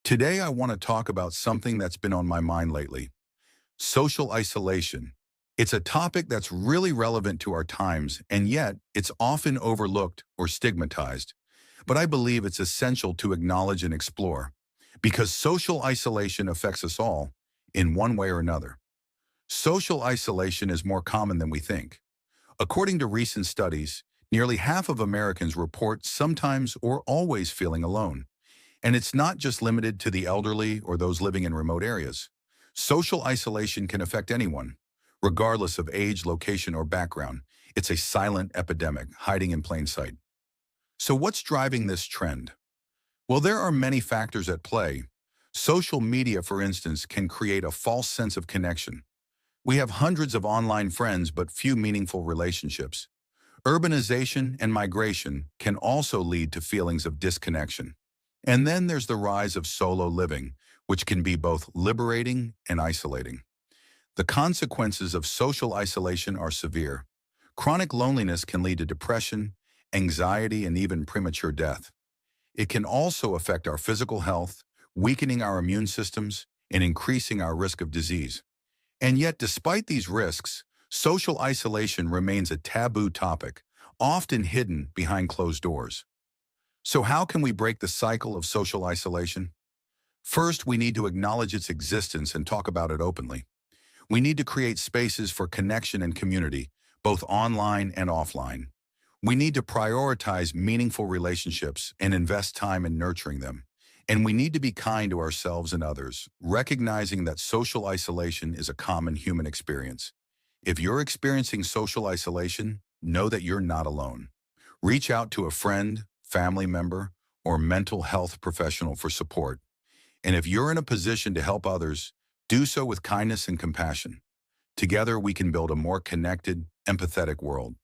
Today, I want to talk about something that's been on my mind lately: social isolation. It's a topic that's really relevant to our times, and yet it's often overlooked or stigmatized. But I believe it's essential to acknowledge and explore, because social isolation affects us all in one way or another. Social isolation is more common than we think. According to recent studies, nearly half of Americans report sometimes or always feeling alone. And it's not just limited to the elderly or those living in remote areas. Social isolation can affect anyone, regardless of age, location, or background. It's a silent epidemic hiding in plain sight. So what's driving this trend? Well, there are many factors at play. Social media, for instance, can create a false sense of connection. We have hundreds of online friends, but few meaningful relationships. Urbanization and migration can also lead to feelings of disconnection. And then there's the rise of solo living, which can be both liberating and isolating. The consequences of social isolation are severe. Chronic loneliness can lead to depression, anxiety, and even premature death. It can also affect our physical health, weakening our immune systems and increasing our risk of disease. And yet, despite these risks, social isolation remains a taboo topic, often hidden behind closed doors. So how can we break the cycle of social isolation? First, we need to acknowledge its existence and talk about it openly. We need to create spaces for connection and community, both online and offline. We need to prioritize meaningful relationships and invest time in nurturing them. And we need to be kind to ourselves and others, recognizing that social isolation is a common human experience. If you're experiencing social isolation, know that you're not alone. Reach out to a friend, family member, or mental health professional for support. And if you're in a position to help others, do so with kindness and compassion. Together, we can build a more connected, empathetic world.